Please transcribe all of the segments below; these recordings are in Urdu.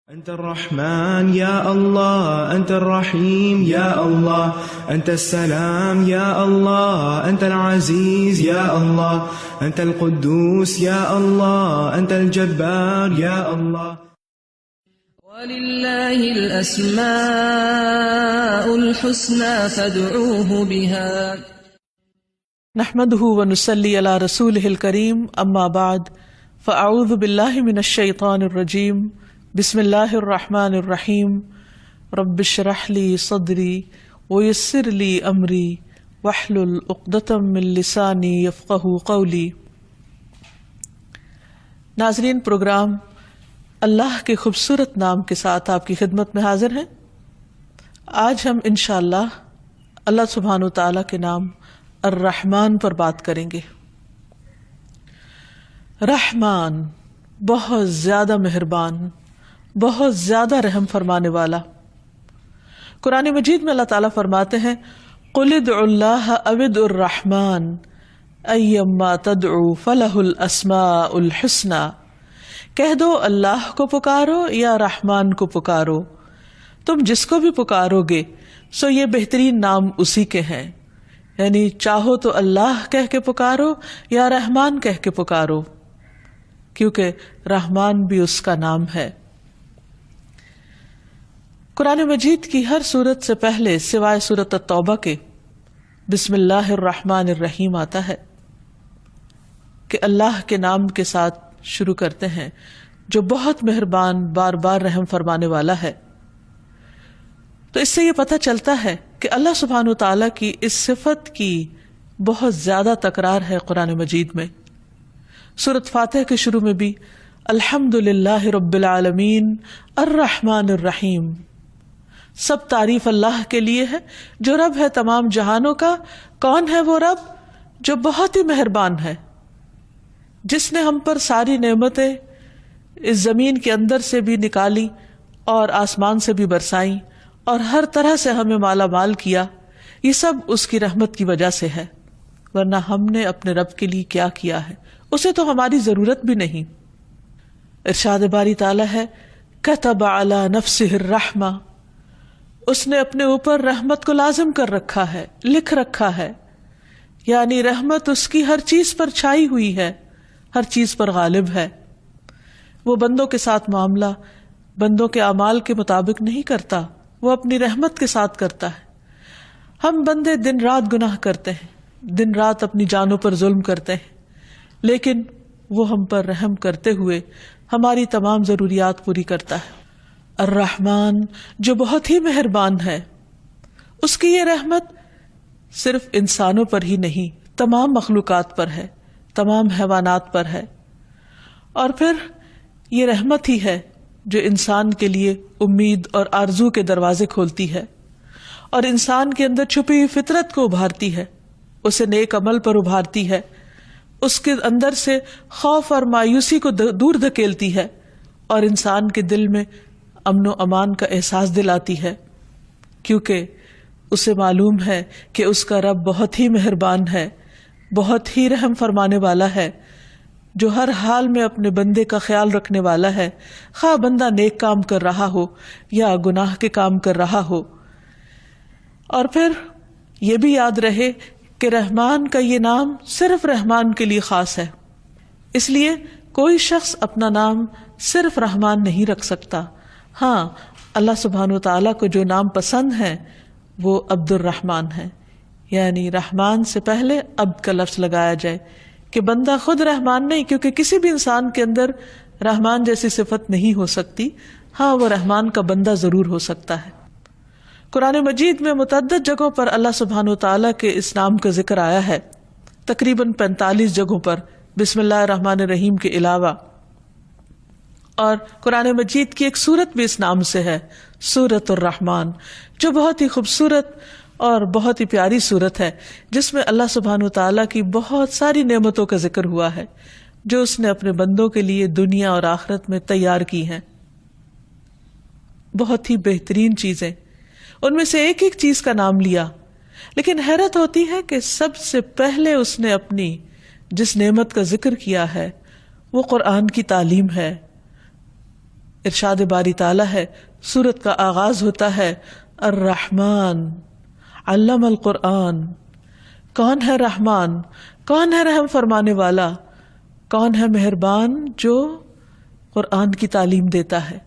أنت الرحمن يا الله، أنت الرحيم يا الله، أنت السلام يا الله، أنت العزيز يا الله، أنت القدوس يا الله، أنت الجبار يا الله. ولله الأسماء الحسنى فادعوه بها. نحمده ونصلي على رسوله الكريم، أما بعد فأعوذ بالله من الشيطان الرجيم، بسم اللہ الرحمن الرحیم، رب اشرح لی صدری ویسر لی امری واحلل عقدۃ من لسانی یفقہوا قولی۔ ناظرین، پروگرام اللہ کے خوبصورت نام کے ساتھ آپ کی خدمت میں حاضر ہیں۔ آج ہم انشاءاللہ اللہ سبحانہ و تعالیٰ کے نام الرحمن پر بات کریں گے۔ رحمان، بہت زیادہ مہربان، بہت زیادہ رحم فرمانے والا۔ قرآن مجید میں اللہ تعالیٰ فرماتے ہیں، قُلِ ادْعُوا اللَّهَ أَوِ ادْعُوا الرَّحْمَٰنَ أَيَّمَّا تَدْعُوا فَلَهُ الْأَسْمَاءُ الْحُسْنَىٰ، کہہ دو اللہ کو پکارو یا رحمان کو پکارو، تم جس کو بھی پکارو گے سو یہ بہترین نام اسی کے ہیں، یعنی چاہو تو اللہ کہہ کے پکارو یا رحمان کہہ کے پکارو، کیونکہ رحمان بھی اس کا نام ہے۔ قرآن مجید کی ہر سورت سے پہلے سوائے سورت التوبہ کے بسم اللہ الرحمن الرحیم آتا ہے کہ اللہ کے نام کے ساتھ شروع کرتے ہیں جو بہت مہربان، بار بار رحم فرمانے والا ہے۔ تو اس سے یہ پتہ چلتا ہے کہ اللہ سبحانہ وتعالیٰ کی اس صفت کی بہت زیادہ تکرار ہے قرآن مجید میں۔ سورۃ فاتح کے شروع میں بھی الحمد للہ رب العالمین الرحمن الرحیم، سب تعریف اللہ کے لیے ہے جو رب ہے تمام جہانوں کا۔ کون ہے وہ رب؟ جو بہت ہی مہربان ہے، جس نے ہم پر ساری نعمتیں اس زمین کے اندر سے بھی نکالی اور آسمان سے بھی برسائیں اور ہر طرح سے ہمیں مالا مال کیا۔ یہ سب اس کی رحمت کی وجہ سے ہے، ورنہ ہم نے اپنے رب کے لیے کیا کیا ہے؟ اسے تو ہماری ضرورت بھی نہیں۔ ارشاد باری تعالیٰ ہے، کتب علی نفسہ الرحمہ، اس نے اپنے اوپر رحمت کو لازم کر رکھا ہے، لکھ رکھا ہے، یعنی رحمت اس کی ہر چیز پر چھائی ہوئی ہے، ہر چیز پر غالب ہے۔ وہ بندوں کے ساتھ معاملہ بندوں کے اعمال کے مطابق نہیں کرتا، وہ اپنی رحمت کے ساتھ کرتا ہے۔ ہم بندے دن رات گناہ کرتے ہیں، دن رات اپنی جانوں پر ظلم کرتے ہیں، لیکن وہ ہم پر رحم کرتے ہوئے ہماری تمام ضروریات پوری کرتا ہے۔ الرحمن، جو بہت ہی مہربان ہے، اس کی یہ رحمت صرف انسانوں پر ہی نہیں، تمام مخلوقات پر ہے، تمام حیوانات پر ہے۔ اور پھر یہ رحمت ہی ہے جو انسان کے لیے امید اور آرزو کے دروازے کھولتی ہے اور انسان کے اندر چھپی ہوئی فطرت کو ابھارتی ہے، اسے نیک عمل پر ابھارتی ہے، اس کے اندر سے خوف اور مایوسی کو دور دھکیلتی ہے اور انسان کے دل میں امن و امان کا احساس دلاتی ہے، کیونکہ اسے معلوم ہے کہ اس کا رب بہت ہی مہربان ہے، بہت ہی رحم فرمانے والا ہے، جو ہر حال میں اپنے بندے کا خیال رکھنے والا ہے، خواہ بندہ نیک کام کر رہا ہو یا گناہ کے کام کر رہا ہو۔ اور پھر یہ بھی یاد رہے کہ رحمان کا یہ نام صرف رحمان کے لیے خاص ہے، اس لیے کوئی شخص اپنا نام صرف رحمان نہیں رکھ سکتا۔ ہاں، اللہ سبحانہ وتعالیٰ کو جو نام پسند ہے وہ عبد الرحمن ہے، یعنی رحمان سے پہلے عبد کا لفظ لگایا جائے کہ بندہ خود رحمان نہیں، کیونکہ کسی بھی انسان کے اندر رحمان جیسی صفت نہیں ہو سکتی، ہاں وہ رحمان کا بندہ ضرور ہو سکتا ہے۔ قرآن مجید میں متعدد جگہوں پر اللہ سبحانہ وتعالیٰ کے اس نام کا ذکر آیا ہے، تقریباً 45 جگہوں پر بسم اللہ الرحمن الرحیم کے علاوہ، اور قرآن مجید کی ایک سورت بھی اس نام سے ہے، سورۃ الرحمن، جو بہت ہی خوبصورت اور بہت ہی پیاری سورت ہے، جس میں اللہ سبحانہ وتعالیٰ کی بہت ساری نعمتوں کا ذکر ہوا ہے جو اس نے اپنے بندوں کے لیے دنیا اور آخرت میں تیار کی ہیں۔ بہت ہی بہترین چیزیں، ان میں سے ایک ایک چیز کا نام لیا، لیکن حیرت ہوتی ہے کہ سب سے پہلے اس نے اپنی جس نعمت کا ذکر کیا ہے وہ قرآن کی تعلیم ہے، ارشاد باری تعالیٰ ہے، سورت کا آغاز ہوتا ہے الرحمن علم القرآن. کون ہے رحمان؟ کون ہے رحم فرمانے والا؟ کون ہے مہربان جو قرآن کی تعلیم دیتا ہے؟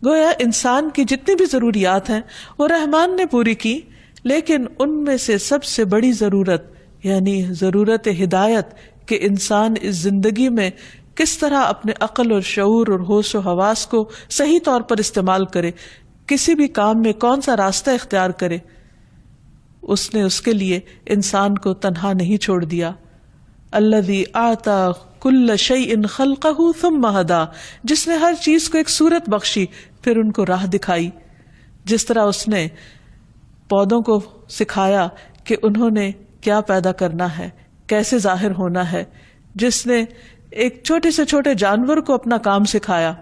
گویا انسان کی جتنی بھی ضروریات ہیں وہ رحمان نے پوری کی، لیکن ان میں سے سب سے بڑی ضرورت یعنی ضرورت ہدایت کہ انسان اس زندگی میں کس طرح اپنے عقل اور شعور اور ہوش و حواس کو صحیح طور پر استعمال کرے، کسی بھی کام میں کون سا راستہ اختیار کرے. اس نے اس کے لیے انسان کو تنہا نہیں چھوڑ دیا. الذی اعطى کل شیء خلقہ ثم ہدی، جس نے ہر چیز کو ایک صورت بخشی پھر ان کو راہ دکھائی. جس طرح اس نے پودوں کو سکھایا کہ انہوں نے کیا پیدا کرنا ہے، کیسے ظاہر ہونا ہے، جس نے ایک چھوٹے سے چھوٹے جانور کو اپنا کام سکھایا،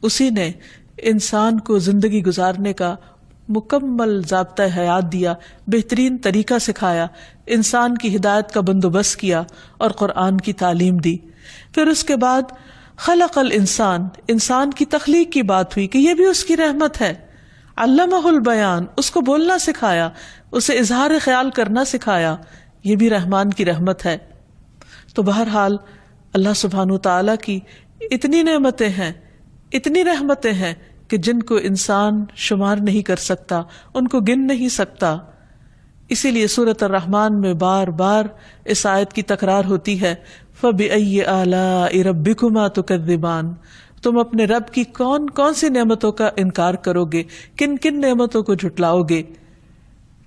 اسی نے انسان کو زندگی گزارنے کا مکمل ضابطہ حیات دیا، بہترین طریقہ سکھایا، انسان کی ہدایت کا بندوبست کیا اور قرآن کی تعلیم دی. پھر اس کے بعد خلق الانسان، انسان کی تخلیق کی بات ہوئی کہ یہ بھی اس کی رحمت ہے. علمہ البیان، اس کو بولنا سکھایا، اسے اظہار خیال کرنا سکھایا، یہ بھی رحمان کی رحمت ہے. تو بہرحال اللہ سبحانہ وتعالی کی اتنی نعمتیں ہیں، اتنی رحمتیں ہیں کہ جن کو انسان شمار نہیں کر سکتا، ان کو گن نہیں سکتا. اسی لیے سورۃ الرحمن میں بار بار اس آیت کی تکرار ہوتی ہے، فَبِأَيِّ آلَاءِ رَبِّكُمَا تُكَذِّبَانِ، تم اپنے رب کی کون کون سی نعمتوں کا انکار کرو گے، کن کن نعمتوں کو جھٹلاؤ گے.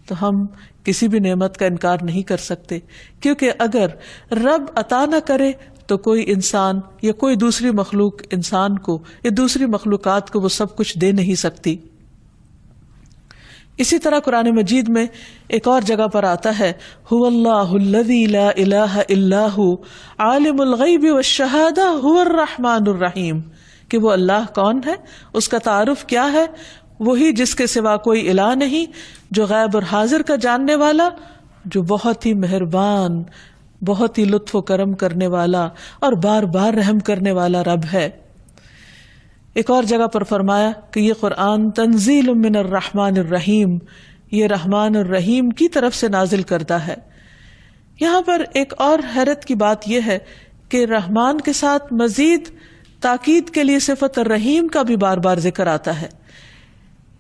تو ہم کسی بھی نعمت کا انکار نہیں کر سکتے، کیونکہ اگر رب عطا نہ کرے تو کوئی انسان یا کوئی دوسری مخلوق انسان کو یا دوسری مخلوقات کو وہ سب کچھ دے نہیں سکتی. اسی طرح قرآن مجید میں ایک اور جگہ پر آتا ہے، هو اللہ الذی لا الہ الا ہو عالم الغیب والشہادہ هو الرحمن الرحیم، کہ وہ اللہ کون ہے، اس کا تعارف کیا ہے؟ وہی جس کے سوا کوئی الہ نہیں، جو غیب اور حاضر کا جاننے والا، جو بہت ہی مہربان، بہت ہی لطف و کرم کرنے والا اور بار بار رحم کرنے والا رب ہے. ایک اور جگہ پر فرمایا کہ یہ قرآن تنزیل من الرحمن الرحیم، یہ رحمان الرحیم کی طرف سے نازل کردہ ہے. یہاں پر ایک اور حیرت کی بات یہ ہے کہ رحمان کے ساتھ مزید تاکید کے لیے صفت الرحیم کا بھی بار بار ذکر آتا ہے،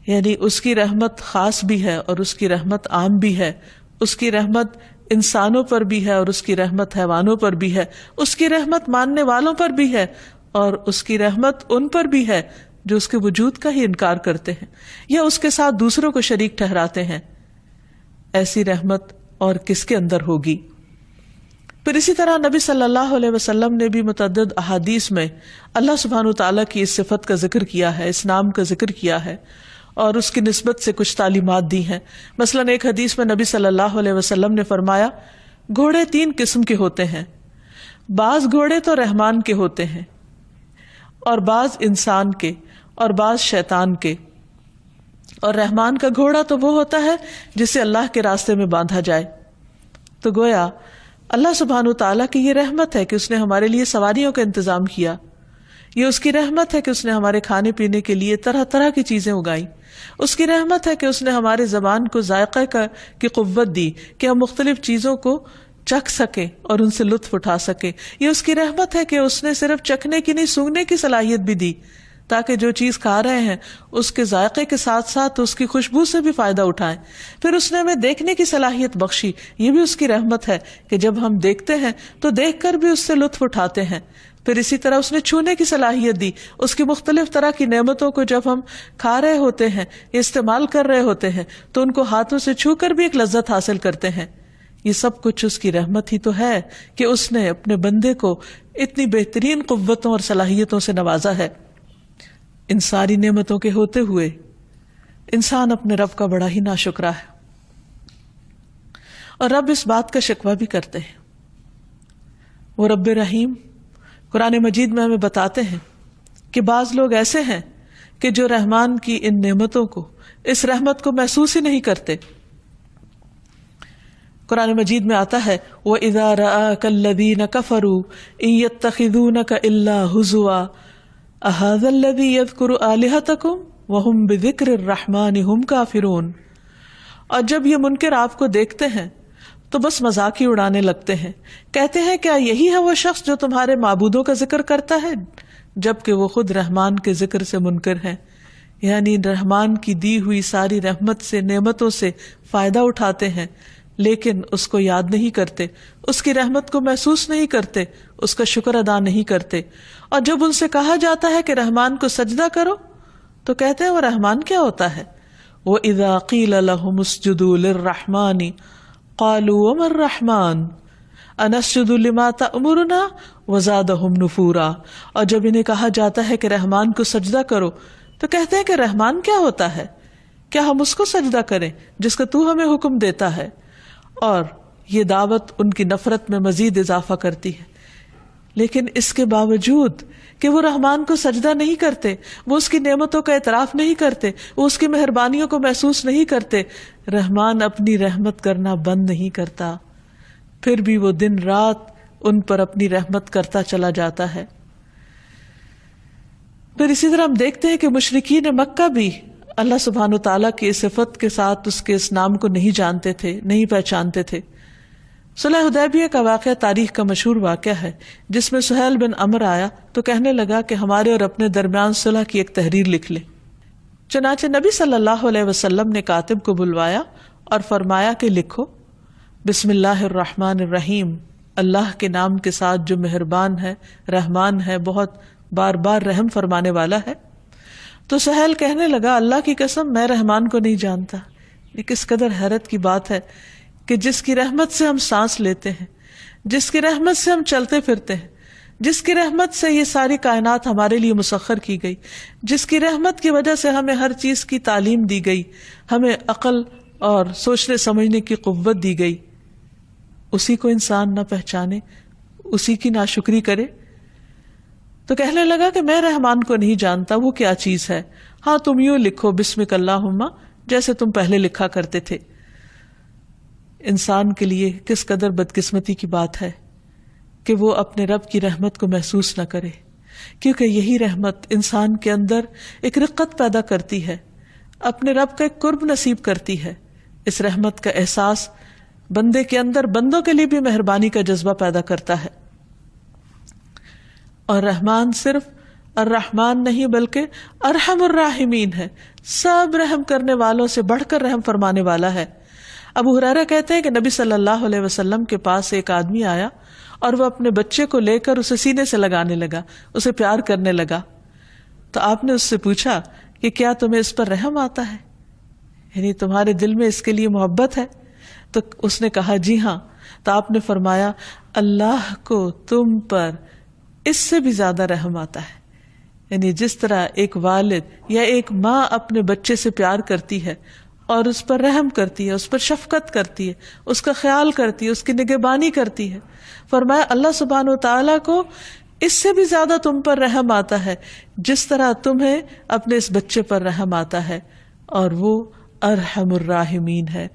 یعنی اس کی رحمت خاص بھی ہے اور اس کی رحمت عام بھی ہے، اس کی رحمت انسانوں پر بھی ہے اور اس کی رحمت حیوانوں پر بھی ہے، اس کی رحمت ماننے والوں پر بھی ہے اور اس کی رحمت ان پر بھی ہے جو اس کے وجود کا ہی انکار کرتے ہیں یا اس کے ساتھ دوسروں کو شریک ٹھہراتے ہیں. ایسی رحمت اور کس کے اندر ہوگی؟ پھر اسی طرح نبی صلی اللہ علیہ وسلم نے بھی متعدد احادیث میں اللہ سبحانہ وتعالیٰ کی اس صفت کا ذکر کیا ہے، اس نام کا ذکر کیا ہے اور اس کی نسبت سے کچھ تعلیمات دی ہیں. مثلا ایک حدیث میں نبی صلی اللہ علیہ وسلم نے فرمایا، گھوڑے 3 قسم کے ہوتے ہیں، بعض گھوڑے تو رحمان کے ہوتے ہیں اور بعض انسان کے اور بعض شیطان کے، اور رحمان کا گھوڑا تو وہ ہوتا ہے جسے اللہ کے راستے میں باندھا جائے. تو گویا اللہ سبحانہ وتعالیٰ کی یہ رحمت ہے کہ اس نے ہمارے لیے سواریوں کا انتظام کیا، یہ اس کی رحمت ہے کہ اس نے ہمارے کھانے پینے کے لیے طرح طرح کی چیزیں اگائیں، اس کی رحمت ہے کہ اس نے ہمارے زبان کو ذائقہ کی قوت دی کہ ہم مختلف چیزوں کو چکھ سکیں اور ان سے لطف اٹھا سکیں. یہ اس کی رحمت ہے کہ اس نے صرف چکھنے کی نہیں، سونگھنے کی صلاحیت بھی دی تاکہ جو چیز کھا رہے ہیں اس کے ذائقے کے ساتھ ساتھ اس کی خوشبو سے بھی فائدہ اٹھائیں. پھر اس نے ہمیں دیکھنے کی صلاحیت بخشی، یہ بھی اس کی رحمت ہے کہ جب ہم دیکھتے ہیں تو دیکھ کر بھی اس سے لطف اٹھاتے ہیں. پھر اسی طرح اس نے چھونے کی صلاحیت دی، اس کی مختلف طرح کی نعمتوں کو جب ہم کھا رہے ہوتے ہیں یا استعمال کر رہے ہوتے ہیں تو ان کو ہاتھوں سے چھو کر بھی ایک لذت حاصل کرتے ہیں. یہ سب کچھ اس کی رحمت ہی تو ہے کہ اس نے اپنے بندے کو اتنی بہترین قوتوں اور صلاحیتوں سے نوازا ہے. ان ساری نعمتوں کے ہوتے ہوئے انسان اپنے رب کا بڑا ہی ناشکرا ہے، اور رب اس بات کا شکوہ بھی کرتے ہیں. وہ رب رحیم قرآن مجید میں ہمیں بتاتے ہیں کہ بعض لوگ ایسے ہیں کہ جو رحمان کی ان نعمتوں کو، اس رحمت کو محسوس ہی نہیں کرتے. قرآن مجید میں آتا ہے وَإِذَا رَآكَ الَّذِينَ كَفَرُوا إِن يَتَّخِذُونَكَ إِلَّا هُزُوًا اہذا الذی یذکر آلہتکم وہم بذکر الرحمن ہم کافرون. اور جب یہ منکر آپ کو دیکھتے ہیں تو بس مذاق ہی اڑانے لگتے ہیں، کہتے ہیں کیا یہی ہے وہ شخص جو تمہارے معبودوں کا ذکر کرتا ہے جبکہ وہ خود رحمان کے ذکر سے منکر ہیں. یعنی رحمان کی دی ہوئی ساری رحمت سے، نعمتوں سے فائدہ اٹھاتے ہیں لیکن اس کو یاد نہیں کرتے، اس کی رحمت کو محسوس نہیں کرتے، اس کا شکر ادا نہیں کرتے. اور جب ان سے کہا جاتا ہے کہ رحمان کو سجدہ کرو تو کہتے ہیں وہ رحمان کیا ہوتا ہے. وَإِذَا قِيلَ لَهُمُ اسْجُدُوا لِلرَّحْمَنِ قَالُوا وَمَا الرَّحْمَنُ أَنَسْجُدُ لِمَا تَأْمُرُنَا وَزَادَهُمْ نُفُورًا. اور جب انہیں کہا جاتا ہے کہ رحمان کو سجدہ کرو تو کہتے ہیں کہ رحمان کیا ہوتا ہے، کیا ہم اس کو سجدہ کریں جس کا تو ہمیں حکم دیتا ہے. اور یہ دعوت ان کی نفرت میں مزید اضافہ کرتی ہے. لیکن اس کے باوجود کہ وہ رحمان کو سجدہ نہیں کرتے، وہ اس کی نعمتوں کا اعتراف نہیں کرتے، وہ اس کی مہربانیوں کو محسوس نہیں کرتے، رحمان اپنی رحمت کرنا بند نہیں کرتا، پھر بھی وہ دن رات ان پر اپنی رحمت کرتا چلا جاتا ہے. پھر اسی طرح ہم دیکھتے ہیں کہ مشرکین مکہ بھی اللہ سبحانہ وتعالیٰ کی اس صفت کے ساتھ اس کے اس نام کو نہیں جانتے تھے، نہیں پہچانتے تھے. صلح حدیبیہ کا واقعہ تاریخ کا مشہور واقعہ ہے جس میں سہیل بن عمر آیا تو کہنے لگا کہ ہمارے اور اپنے درمیان صلح کی ایک تحریر لکھ لیں. چنانچہ نبی صلی اللہ علیہ وسلم نے کاتب کو بلوایا اور فرمایا کہ لکھو بسم اللہ الرحمن الرحیم، اللہ کے نام کے ساتھ جو مہربان ہے، رحمان ہے، بہت بار بار رحم فرمانے والا ہے. تو سہیل کہنے لگا اللہ کی قسم میں رحمان کو نہیں جانتا. یہ کس قدر حیرت کی بات ہے کہ جس کی رحمت سے ہم سانس لیتے ہیں، جس کی رحمت سے ہم چلتے پھرتے ہیں، جس کی رحمت سے یہ ساری کائنات ہمارے لیے مسخر کی گئی، جس کی رحمت کی وجہ سے ہمیں ہر چیز کی تعلیم دی گئی، ہمیں عقل اور سوچنے سمجھنے کی قوت دی گئی، اسی کو انسان نہ پہچانے، اسی کی ناشکری کرے. تو کہنے لگا کہ میں رحمان کو نہیں جانتا، وہ کیا چیز ہے. ہاں تم یوں لکھو بسمک اللہم جیسے تم پہلے لکھا کرتے تھے. انسان کے لیے کس قدر بدقسمتی کی بات ہے کہ وہ اپنے رب کی رحمت کو محسوس نہ کرے، کیونکہ یہی رحمت انسان کے اندر ایک رقت پیدا کرتی ہے، اپنے رب کا ایک قرب نصیب کرتی ہے. اس رحمت کا احساس بندے کے اندر بندوں کے لیے بھی مہربانی کا جذبہ پیدا کرتا ہے. اور رحمان صرف الرحمن نہیں بلکہ ارحم الراحمین ہے، سب رحم کرنے والوں سے بڑھ کر رحم فرمانے والا ہے. ابو ہریرہ کہتے ہیں کہ نبی صلی اللہ علیہ وسلم کے پاس ایک آدمی آیا اور وہ اپنے بچے کو لے کر اسے سینے سے لگانے لگا، اسے پیار کرنے لگا. تو آپ نے اس سے پوچھا کہ کیا تمہیں اس پر رحم آتا ہے، یعنی تمہارے دل میں اس کے لیے محبت ہے؟ تو اس نے کہا جی ہاں. تو آپ نے فرمایا اللہ کو تم پر اس سے بھی زیادہ رحم آتا ہے. یعنی جس طرح ایک والد یا ایک ماں اپنے بچے سے پیار کرتی ہے اور اس پر رحم کرتی ہے، اس پر شفقت کرتی ہے، اس کا خیال کرتی ہے، اس کی نگہبانی کرتی ہے، فرمایا اللہ سبحانہ و تعالیٰ کو اس سے بھی زیادہ تم پر رحم آتا ہے جس طرح تمہیں اپنے اس بچے پر رحم آتا ہے. اور وہ ارحم الراحمین ہے،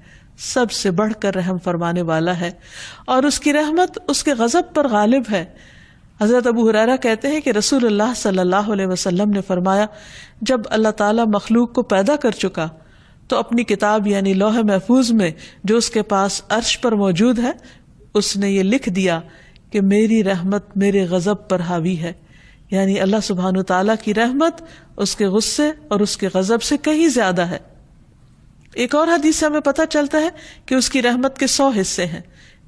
سب سے بڑھ کر رحم فرمانے والا ہے، اور اس کی رحمت اس کے غضب پر غالب ہے. حضرت ابو ہریرہ کہتے ہیں کہ رسول اللہ صلی اللہ علیہ وسلم نے فرمایا جب اللہ تعالیٰ مخلوق کو پیدا کر چکا تو اپنی کتاب یعنی لوح محفوظ میں جو اس کے پاس عرش پر موجود ہے اس نے یہ لکھ دیا کہ میری رحمت میرے غضب پر حاوی ہے. یعنی اللہ سبحانہ تعالیٰ کی رحمت اس کے غصے اور اس کے غضب سے کہیں زیادہ ہے. ایک اور حدیث سے ہمیں پتہ چلتا ہے کہ اس کی رحمت کے 100 حصے ہیں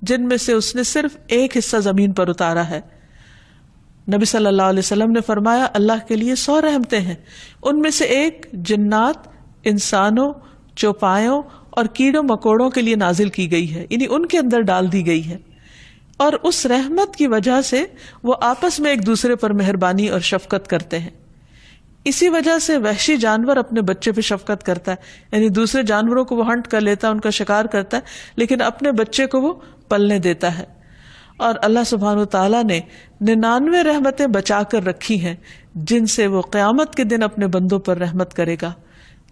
جن میں سے اس نے صرف ایک حصہ زمین پر اتارا ہے. نبی صلی اللہ علیہ وسلم نے فرمایا اللہ کے لیے 100 رحمتیں ہیں، ان میں سے ایک جنات، انسانوں، چوپایوں اور کیڑوں مکوڑوں کے لیے نازل کی گئی ہے، یعنی ان کے اندر ڈال دی گئی ہے. اور اس رحمت کی وجہ سے وہ آپس میں ایک دوسرے پر مہربانی اور شفقت کرتے ہیں. اسی وجہ سے وحشی جانور اپنے بچے پہ شفقت کرتا ہے، یعنی دوسرے جانوروں کو وہ ہنٹ کر لیتا ہے، ان کا شکار کرتا ہے، لیکن اپنے بچے کو وہ پلنے دیتا ہے. اور اللہ سبحانہ تعالیٰ نے 99 رحمتیں بچا کر رکھی ہیں جن سے وہ قیامت کے دن اپنے بندوں پر رحمت کرے گا،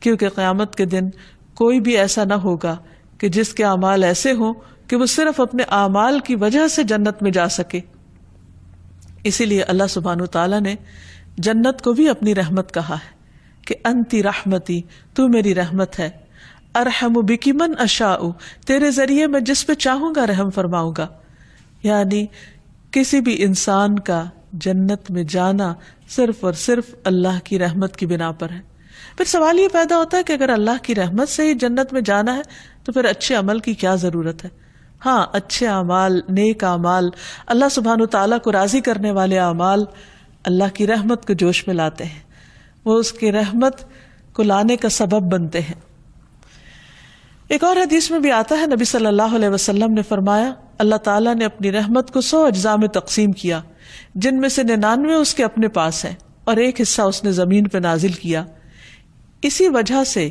کیونکہ قیامت کے دن کوئی بھی ایسا نہ ہوگا کہ جس کے اعمال ایسے ہوں کہ وہ صرف اپنے اعمال کی وجہ سے جنت میں جا سکے. اسی لیے اللہ سبحانہ تعالیٰ نے جنت کو بھی اپنی رحمت کہا ہے کہ انتی رحمتی، تو میری رحمت ہے، ارحم بکی من اشاء، تیرے ذریعے میں جس پہ چاہوں گا رحم فرماؤں گا. یعنی کسی بھی انسان کا جنت میں جانا صرف اور صرف اللہ کی رحمت کی بنا پر ہے. پھر سوال یہ پیدا ہوتا ہے کہ اگر اللہ کی رحمت سے ہی جنت میں جانا ہے تو پھر اچھے عمل کی کیا ضرورت ہے؟ ہاں، اچھے اعمال، نیک اعمال، اللہ سبحانہ تعالیٰ کو راضی کرنے والے اعمال اللہ کی رحمت کو جوش میں لاتے ہیں، وہ اس کی رحمت کو لانے کا سبب بنتے ہیں. ایک اور حدیث میں بھی آتا ہے، نبی صلی اللہ علیہ وسلم نے فرمایا اللہ تعالیٰ نے اپنی رحمت کو 100 اجزاء میں تقسیم کیا، جن میں سے 99 اس کے اپنے پاس ہیں اور ایک حصہ اس نے زمین پہ نازل کیا. اسی وجہ سے،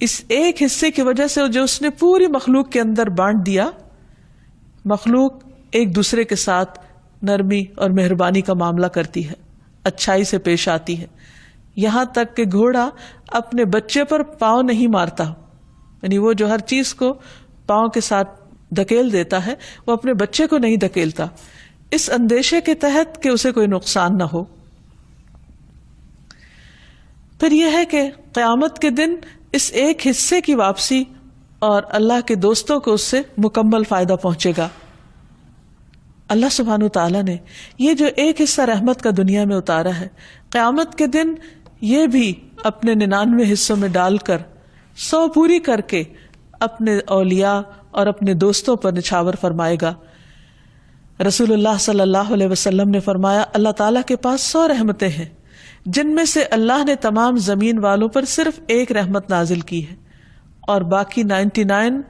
اس ایک حصے کی وجہ سے جو اس نے پوری مخلوق کے اندر بانٹ دیا، مخلوق ایک دوسرے کے ساتھ نرمی اور مہربانی کا معاملہ کرتی ہے، اچھائی سے پیش آتی ہے، یہاں تک کہ گھوڑا اپنے بچے پر پاؤں نہیں مارتا، یعنی وہ جو ہر چیز کو پاؤں کے ساتھ دھکیل دیتا ہے وہ اپنے بچے کو نہیں دھکیلتا، اس اندیشے کے تحت کہ اسے کوئی نقصان نہ ہو. پھر یہ ہے کہ قیامت کے دن اس ایک حصے کی واپسی اور اللہ کے دوستوں کو اس سے مکمل فائدہ پہنچے گا. اللہ سبحانہ تعالیٰ نے یہ جو ایک حصہ رحمت کا دنیا میں اتارا ہے، قیامت کے دن یہ بھی اپنے 99 حصوں میں ڈال کر 100 پوری کر کے اپنے اولیاء اور اپنے دوستوں پر نچھاور فرمائے گا. رسول اللہ صلی اللہ علیہ وسلم نے فرمایا اللہ تعالیٰ کے پاس 100 رحمتیں ہیں، جن میں سے اللہ نے تمام زمین والوں پر صرف ایک رحمت نازل کی ہے اور باقی 99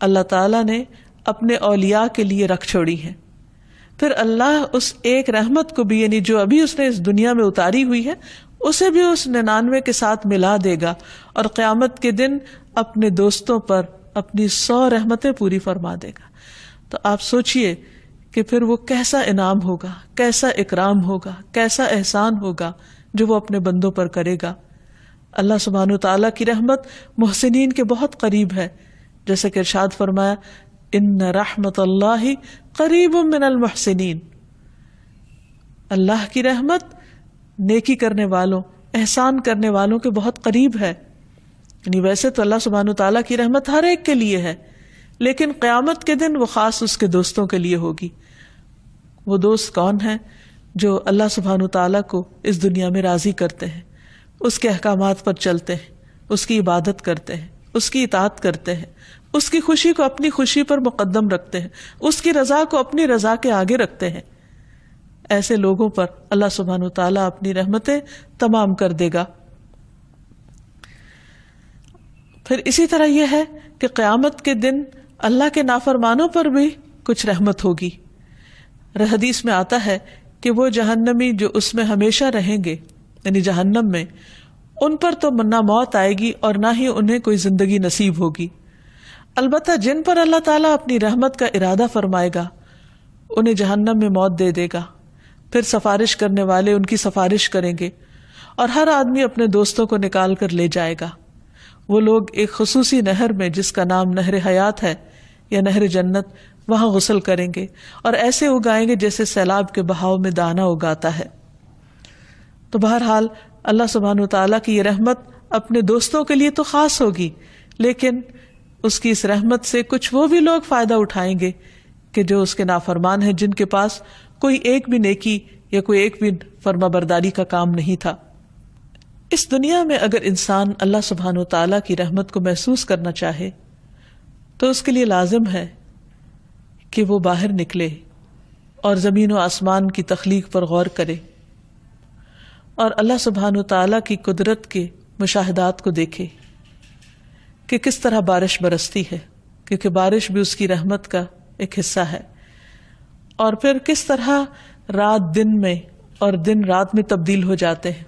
اللہ تعالیٰ نے اپنے اولیاء کے لیے رکھ چھوڑی ہیں. پھر اللہ اس ایک رحمت کو بھی، یعنی جو ابھی اس نے اس دنیا میں اتاری ہوئی ہے، اسے بھی اس 99 کے ساتھ ملا دے گا اور قیامت کے دن اپنے دوستوں پر اپنی 100 رحمتیں پوری فرما دے گا. تو آپ سوچئے کہ پھر وہ کیسا انعام ہوگا، کیسا اکرام ہوگا، کیسا احسان ہوگا جو وہ اپنے بندوں پر کرے گا. اللہ سبحانہ تعالیٰ کی رحمت محسنین کے بہت قریب ہے، جیسے کہ ارشاد فرمایا ان رحمت اللہ قریب من المحسنین. اللہ کی رحمت نیکی کرنے والوں، احسان کرنے والوں کے بہت قریب ہے. یعنی ویسے تو اللہ سبحانہ تعالیٰ کی رحمت ہر ایک کے لیے ہے، لیکن قیامت کے دن وہ خاص اس کے دوستوں کے لیے ہوگی. وہ دوست کون ہیں؟ جو اللہ سبحانہ تعالیٰ کو اس دنیا میں راضی کرتے ہیں، اس کے احکامات پر چلتے ہیں، اس کی عبادت کرتے ہیں، اس کی اطاعت کرتے ہیں، اس کی خوشی کو اپنی خوشی پر مقدم رکھتے ہیں، اس کی رضا کو اپنی رضا کے آگے رکھتے ہیں. ایسے لوگوں پر اللہ سبحانہ تعالیٰ اپنی رحمتیں تمام کر دے گا. پھر اسی طرح یہ ہے کہ قیامت کے دن اللہ کے نافرمانوں پر بھی کچھ رحمت ہوگی. حدیث میں آتا ہے کہ وہ جہنمی جو اس میں ہمیشہ رہیں گے، یعنی جہنم میں، ان پر تو نہ موت آئے گی اور نہ ہی انہیں کوئی زندگی نصیب ہوگی. البتہ جن پر اللہ تعالیٰ اپنی رحمت کا ارادہ فرمائے گا انہیں جہنم میں موت دے دے گا. پھر سفارش کرنے والے ان کی سفارش کریں گے اور ہر آدمی اپنے دوستوں کو نکال کر لے جائے گا. وہ لوگ ایک خصوصی نہر میں جس کا نام نہر حیات ہے یا نہر جنت، وہاں غسل کریں گے اور ایسے اگائیں گے جیسے سیلاب کے بہاؤ میں دانہ اگاتا ہے. تو بہرحال اللہ سبحانہ تعالیٰ کی یہ رحمت اپنے دوستوں کے لیے تو خاص ہوگی، لیکن اس کی اس رحمت سے کچھ وہ بھی لوگ فائدہ اٹھائیں گے کہ جو اس کے نافرمان ہیں، جن کے پاس کوئی ایک بھی نیکی یا کوئی ایک بھی فرما برداری کا کام نہیں تھا. اس دنیا میں اگر انسان اللہ سبحانہ تعالیٰ کی رحمت کو محسوس کرنا چاہے تو اس کے لیے لازم ہے کہ وہ باہر نکلے اور زمین و آسمان کی تخلیق پر غور کرے اور اللہ سبحانہ تعالیٰ کی قدرت کے مشاہدات کو دیکھے کہ کس طرح بارش برستی ہے، کیونکہ بارش بھی اس کی رحمت کا ایک حصہ ہے، اور پھر کس طرح رات دن میں اور دن رات میں تبدیل ہو جاتے ہیں،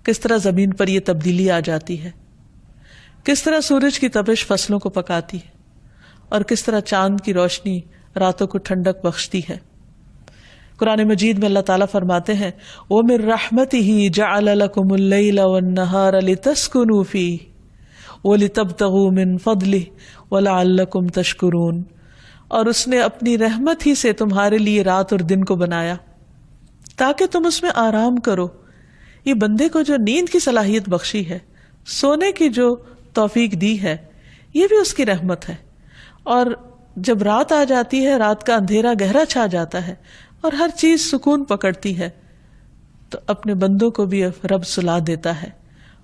کس طرح زمین پر یہ تبدیلی آ جاتی ہے، کس طرح سورج کی تپش فصلوں کو پکاتی ہے اور کس طرح چاند کی روشنی راتوں کو ٹھنڈک بخشتی ہے. قرآن مجید میں اللہ تعالیٰ فرماتے ہیں وَمِن رَحْمَتِهِ جَعَلَ لَكُمُ اللَّيْلَ وَالنَّهَارَ لِتَسْكُنُوا فِيهِ وَلِتَبْتَغُوا مِن فَضْلِهِ وَلَعَلَّكُمْ تَشْكُرُونَ. اور اس نے اپنی رحمت ہی سے تمہارے لیے رات اور دن کو بنایا تاکہ تم اس میں آرام کرو. یہ بندے کو جو نیند کی صلاحیت بخشی ہے، سونے کی جو توفیق دی ہے، یہ بھی اس کی رحمت ہے. اور جب رات آ جاتی ہے، رات کا اندھیرا گہرا چھا جاتا ہے اور ہر چیز سکون پکڑتی ہے، تو اپنے بندوں کو بھی رب سلا دیتا ہے،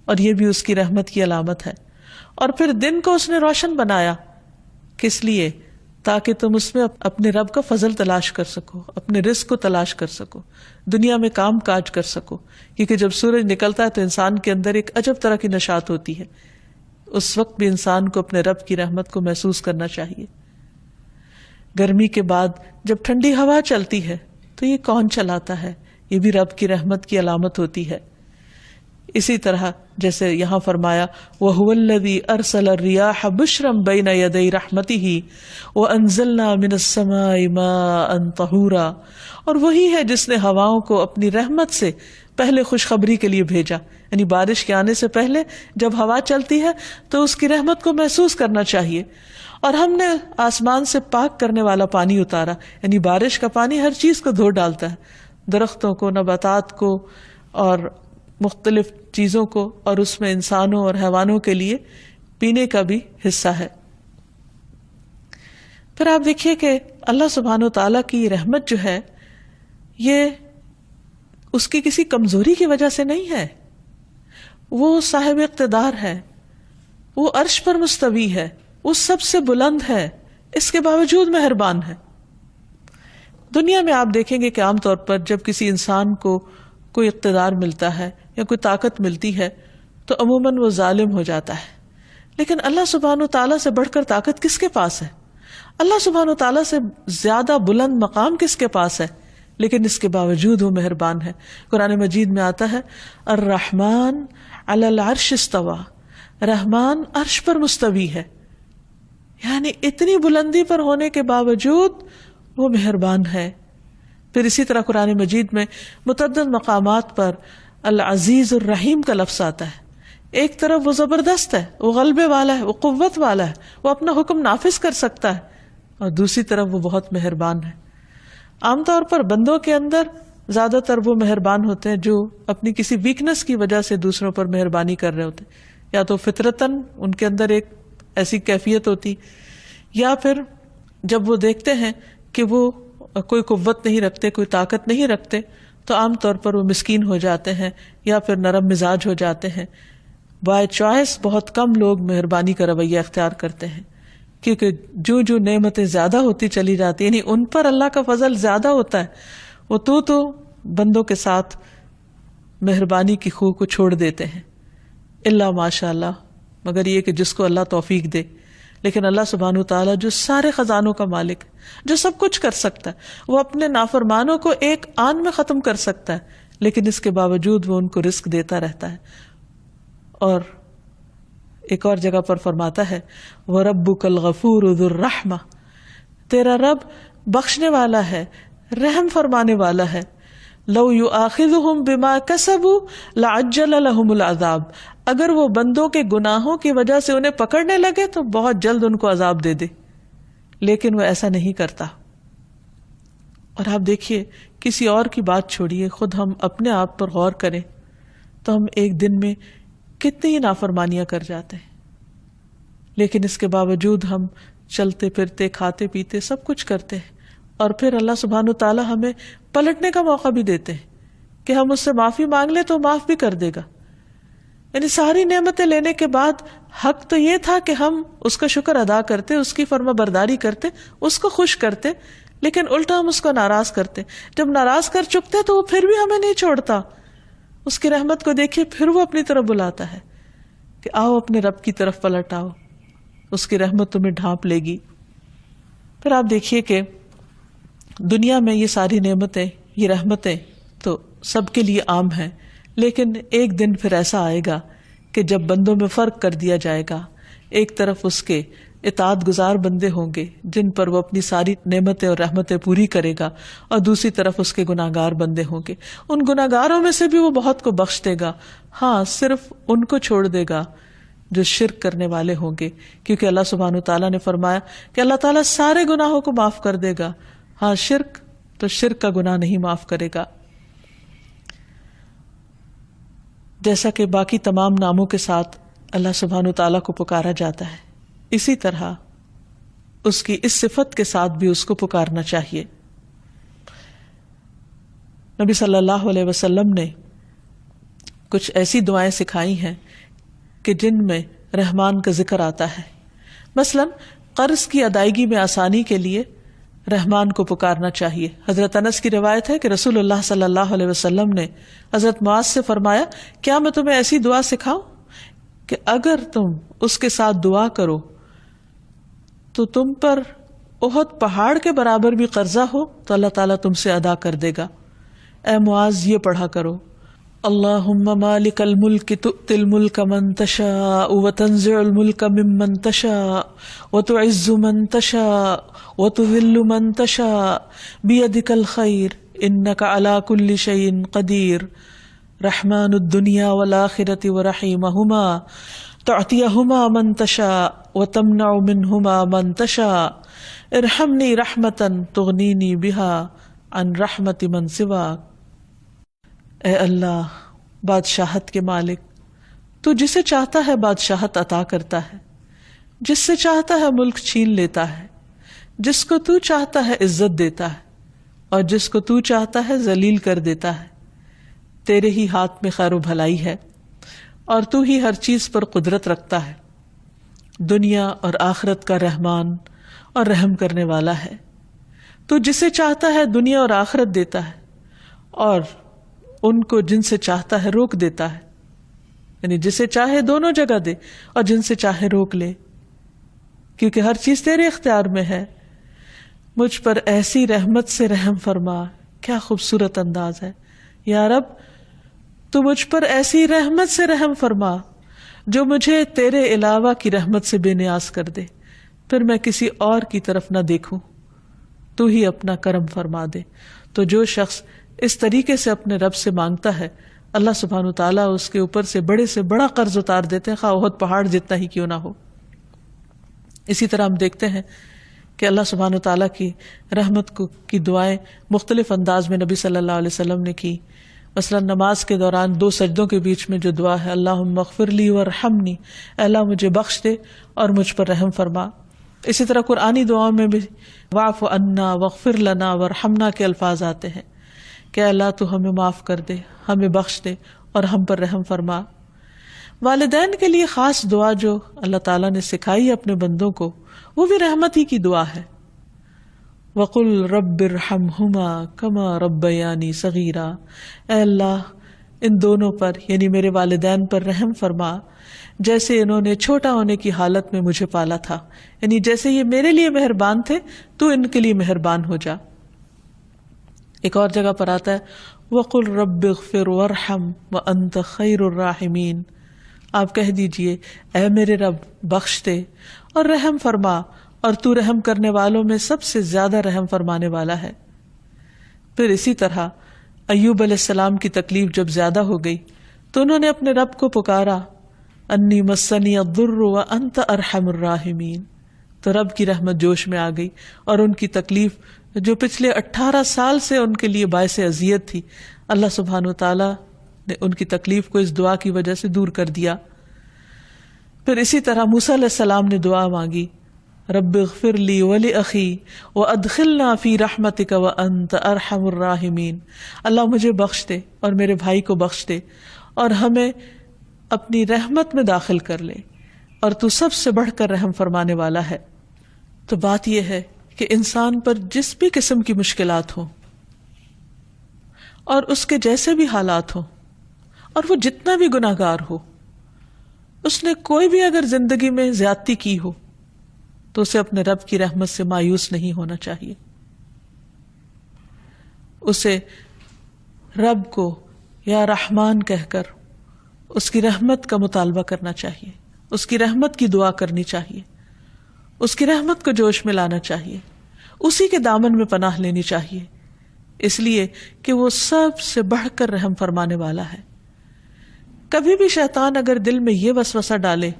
اور یہ بھی اس کی رحمت کی علامت ہے. اور پھر دن کو اس نے روشن بنایا، کس لیے؟ تاکہ تم اس میں اپنے رب کا فضل تلاش کر سکو، اپنے رزق کو تلاش کر سکو، دنیا میں کام کاج کر سکو. کیونکہ جب سورج نکلتا ہے تو انسان کے اندر ایک عجب طرح کی نشاط ہوتی ہے. اس وقت بھی انسان کو اپنے رب کی رحمت کو محسوس کرنا چاہیے. گرمی کے بعد جب ٹھنڈی ہوا چلتی ہے تو یہ کون چلاتا ہے؟ یہ بھی رب کی رحمت کی علامت ہوتی ہے. اسی طرح جیسے یہاں فرمایا وَهُوَ الَّذِي أَرْسَلَ الرِّيَاحَ بُشْرًا بَيْنَ يَدَيْ رَحْمَتِهِ وَأَنزَلْنَا مِنَ السَّمَاءِ مَاءً طَهُورًا. اور وہی ہے جس نے ہواؤں کو اپنی رحمت سے پہلے خوشخبری کے لیے بھیجا، یعنی بارش کے آنے سے پہلے جب ہوا چلتی ہے تو اس کی رحمت کو محسوس کرنا چاہیے. اور ہم نے آسمان سے پاک کرنے والا پانی اتارا، یعنی بارش کا پانی ہر چیز کو دھو ڈالتا ہے، درختوں کو، نباتات کو اور مختلف چیزوں کو، اور اس میں انسانوں اور حیوانوں کے لیے پینے کا بھی حصہ ہے. پھر آپ دیکھیے کہ اللہ سبحانہ و تعالیٰ کی رحمت جو ہے یہ اس کی کسی کمزوری کی وجہ سے نہیں ہے. وہ صاحب اقتدار ہے، وہ عرش پر مستوی ہے، وہ سب سے بلند ہے، اس کے باوجود مہربان ہے. دنیا میں آپ دیکھیں گے کہ عام طور پر جب کسی انسان کو کوئی اقتدار ملتا ہے یا کوئی طاقت ملتی ہے تو عموماً وہ ظالم ہو جاتا ہے. لیکن اللہ سبحانہ تعالیٰ سے بڑھ کر طاقت کس کے پاس ہے؟ اللہ سبحانہ تعالیٰ سے زیادہ بلند مقام کس کے پاس ہے؟ لیکن اس کے باوجود وہ مہربان ہے. قرآن مجید میں آتا ہے الرحمن علی العرش استوى، رحمان عرش پر مستوی ہے، یعنی اتنی بلندی پر ہونے کے باوجود وہ مہربان ہے. پھر اسی طرح قرآن مجید میں متعدد مقامات پر العزیز الرحیم کا لفظ آتا ہے. ایک طرف وہ زبردست ہے، وہ غلبے والا ہے، وہ قوت والا ہے، وہ اپنا حکم نافذ کر سکتا ہے، اور دوسری طرف وہ بہت مہربان ہے. عام طور پر بندوں کے اندر زیادہ تر وہ مہربان ہوتے ہیں جو اپنی کسی ویکنس کی وجہ سے دوسروں پر مہربانی کر رہے ہوتے ہیں، یا تو فطرتاً ان کے اندر ایک ایسی کیفیت ہوتی، یا پھر جب وہ دیکھتے ہیں کہ وہ کوئی قوت نہیں رکھتے، کوئی طاقت نہیں رکھتے، تو عام طور پر وہ مسکین ہو جاتے ہیں یا پھر نرم مزاج ہو جاتے ہیں. بائی چوائس بہت کم لوگ مہربانی کا رویہ اختیار کرتے ہیں، کیونکہ جو جو نعمتیں زیادہ ہوتی چلی جاتی، یعنی ان پر اللہ کا فضل زیادہ ہوتا ہے، وہ تو بندوں کے ساتھ مہربانی کی خو کو چھوڑ دیتے ہیں. اللہ ماشاء اللہ، مگر یہ کہ جس کو اللہ توفیق دے. لیکن اللہ سبحانہ تعالیٰ جو سارے خزانوں کا مالک، جو سب کچھ کر سکتا ہے، وہ اپنے نافرمانوں کو ایک آن میں ختم کر سکتا ہے، لیکن اس کے باوجود وہ ان کو رزق دیتا رہتا ہے. اور ایک اور جگہ پر فرماتا ہے وَرَبُّكَ الْغَفُورُ ذُو الرَّحْمَةِ، تیرا رب بخشنے والا ہے، رحم فرمانے والا ہے. لَوْ يُؤَاخِذُهُمْ بِمَا كَسَبُوا لَعَجَّلَ لَهُمُ الْعَذَابَ، اگر وہ بندوں کے گناہوں کی وجہ سے انہیں پکڑنے لگے تو بہت جلد ان کو عذاب دے دے، لیکن وہ ایسا نہیں کرتا. اور آپ دیکھیے، کسی اور کی بات چھوڑیے، خود ہم اپنے آپ پر غور کریں تو ہم ایک دن میں کتنی نافرمانیاں کر جاتے ہیں، لیکن اس کے باوجود ہم چلتے پھرتے، کھاتے پیتے سب کچھ کرتے ہیں، اور پھر اللہ سبحانہ تعالیٰ ہمیں پلٹنے کا موقع بھی دیتے ہیں کہ ہم اس سے معافی مانگ لیں تو معاف بھی کر دے گا. یعنی ساری نعمتیں لینے کے بعد حق تو یہ تھا کہ ہم اس کا شکر ادا کرتے، اس کی فرما برداری کرتے، اس کو خوش کرتے، لیکن الٹا ہم اس کو ناراض کرتے. جب ناراض کر چکتے تو وہ پھر بھی ہمیں نہیں چھوڑتا. اس کی رحمت کو دیکھیے، پھر وہ اپنی طرف بلاتا ہے کہ آؤ اپنے رب کی طرف پلٹ آؤ، اس کی رحمت تمہیں ڈھانپ لے گی. پھر آپ دیکھیے کہ دنیا میں یہ ساری نعمتیں، یہ رحمتیں تو سب کے لیے عام ہیں، لیکن ایک دن پھر ایسا آئے گا کہ جب بندوں میں فرق کر دیا جائے گا. ایک طرف اس کے اطاعت گزار بندے ہوں گے جن پر وہ اپنی ساری نعمتیں اور رحمتیں پوری کرے گا، اور دوسری طرف اس کے گناہگار بندے ہوں گے. ان گناہگاروں میں سے بھی وہ بہت کو بخش دے گا، ہاں صرف ان کو چھوڑ دے گا جو شرک کرنے والے ہوں گے، کیونکہ اللہ سبحانہ تعالیٰ نے فرمایا کہ اللہ تعالیٰ سارے گناہوں کو معاف کر دے گا، ہاں شرک کا گناہ نہیں معاف کرے گا. جیسا کہ باقی تمام ناموں کے ساتھ اللہ سبحانہ و تعالیٰ کو پکارا جاتا ہے، اسی طرح اس کی اس صفت کے ساتھ بھی اس کو پکارنا چاہیے۔ نبی صلی اللہ علیہ وسلم نے کچھ ایسی دعائیں سکھائی ہیں کہ جن میں رحمان کا ذکر آتا ہے۔ مثلا قرض کی ادائیگی میں آسانی کے لیے رحمان کو پکارنا چاہیے۔ حضرت انس کی روایت ہے کہ رسول اللہ صلی اللہ علیہ وسلم نے حضرت معاذ سے فرمایا، کیا میں تمہیں ایسی دعا سکھاؤں کہ اگر تم اس کے ساتھ دعا کرو تو تم پر احد پہاڑ کے برابر بھی قرضہ ہو تو اللہ تعالیٰ تم سے ادا کر دے گا۔ اے معاذ یہ پڑھا کرو، اللہم مالک الملک تؤتی الملک من تشاء وتنزع الملک ممن تشاء وتعز من تشاء وتذل من تشاء بیدک الخیر انک علی کل شیء قدیر رحمن الدنیا والآخرۃ ورحیمہما تعطیہما من تشاء وتمنع منہما من تشاء ارحمنی رحمتا تغنینی بہا عن رحمت من سواک۔ اے اللہ بادشاہت کے مالک، تو جسے چاہتا ہے بادشاہت عطا کرتا ہے، جس سے چاہتا ہے ملک چھین لیتا ہے، جس کو تو چاہتا ہے عزت دیتا ہے اور جس کو تو چاہتا ہے ذلیل کر دیتا ہے۔ تیرے ہی ہاتھ میں خیر و بھلائی ہے اور تو ہی ہر چیز پر قدرت رکھتا ہے۔ دنیا اور آخرت کا رحمان اور رحم کرنے والا ہے۔ تو جسے چاہتا ہے دنیا اور آخرت دیتا ہے اور ان کو جن سے چاہتا ہے روک دیتا ہے، یعنی جسے چاہے دونوں جگہ دے اور جن سے چاہے روک لے، کیونکہ ہر چیز تیرے اختیار میں ہے۔ مجھ پر ایسی رحمت سے رحم فرما۔ کیا خوبصورت انداز ہے۔ یا رب تو مجھ پر ایسی رحمت سے رحم فرما جو مجھے تیرے علاوہ کی رحمت سے بے نیاز کر دے، پھر میں کسی اور کی طرف نہ دیکھوں، تو ہی اپنا کرم فرما دے۔ تو جو شخص اس طریقے سے اپنے رب سے مانگتا ہے، اللہ سبحانہ و تعالیٰ اس کے اوپر سے بڑا قرض اتار دیتے ہیں، خواہ احد پہاڑ جتنا ہی کیوں نہ ہو۔ اسی طرح ہم دیکھتے ہیں کہ اللہ سبحانہ و تعالیٰ کی رحمت کی دعائیں مختلف انداز میں نبی صلی اللہ علیہ وسلم نے کی۔ مثلا نماز کے دوران 2 سجدوں کے بیچ میں جو دعا ہے، اللہم اغفر لی وارحمنی، اے اللہ مجھے بخش دے اور مجھ پر رحم فرما۔ اسی طرح قرآنی دعاؤں میں بھی واعف عنا واغفر لنا وارحمنا کے الفاظ آتے ہیں کہ اللہ تو ہمیں معاف کر دے، ہمیں بخش دے اور ہم پر رحم فرما۔ والدین کے لیے خاص دعا جو اللہ تعالیٰ نے سکھائی ہے اپنے بندوں کو، وہ بھی رحمت ہی کی دعا ہے۔ وَقُلْ رَبِّ ارْحَمْهُمَا كَمَا رَبَّيَانِي صَغِيرًا، اے اللہ ان دونوں پر یعنی میرے والدین پر رحم فرما جیسے انہوں نے چھوٹا ہونے کی حالت میں مجھے پالا تھا، یعنی جیسے یہ میرے لیے مہربان تھے تو ان کے لیے مہربان ہو جا۔ ایک اور جگہ پر آتا ہے وَقُلْ رَبِّ اغْفِرْ وَارْحَمْ وَأَنْتَ خَيْرُ الرَّاحِمِينَ، آپ کہہ دیجئے اے میرے رب بخش دے اور رحم فرما، اور تو رحم کرنے والوں میں سب سے زیادہ رحم فرمانے والا ہے۔ پھر اسی طرح ایوب علیہ السلام کی تکلیف جب زیادہ ہو گئی تو انہوں نے اپنے رب کو پکارا، انی مسنی الضر وانت ارحم الراحمین، تو رب کی رحمت جوش میں آ گئی اور ان کی تکلیف جو پچھلے 18 سال سے ان کے لیے باعث اذیت تھی، اللہ سبحانہ و تعالی نے ان کی تکلیف کو اس دعا کی وجہ سے دور کر دیا۔ پھر اسی طرح موسیٰ علیہ السلام نے دعا مانگی، رب اغفر لی ولاخی وادخلنا فی رحمتک وانت ارحم الراحمین، اللہ مجھے بخش دے اور میرے بھائی کو بخش دے اور ہمیں اپنی رحمت میں داخل کر لے، اور تو سب سے بڑھ کر رحم فرمانے والا ہے۔ تو بات یہ ہے کہ انسان پر جس بھی قسم کی مشکلات ہوں اور اس کے جیسے بھی حالات ہوں اور وہ جتنا بھی گناہ گار ہو، اس نے کوئی بھی اگر زندگی میں زیادتی کی ہو تو اسے اپنے رب کی رحمت سے مایوس نہیں ہونا چاہیے۔ اسے رب کو یا رحمان کہہ کر اس کی رحمت کا مطالبہ کرنا چاہیے، اس کی رحمت کی دعا کرنی چاہیے، اس کی رحمت کو جوش میں لانا چاہیے، اسی کے دامن میں پناہ لینی چاہیے، اس لیے کہ وہ سب سے بڑھ کر رحم فرمانے والا ہے۔ کبھی بھی شیطان اگر دل میں یہ وسوسہ ڈالے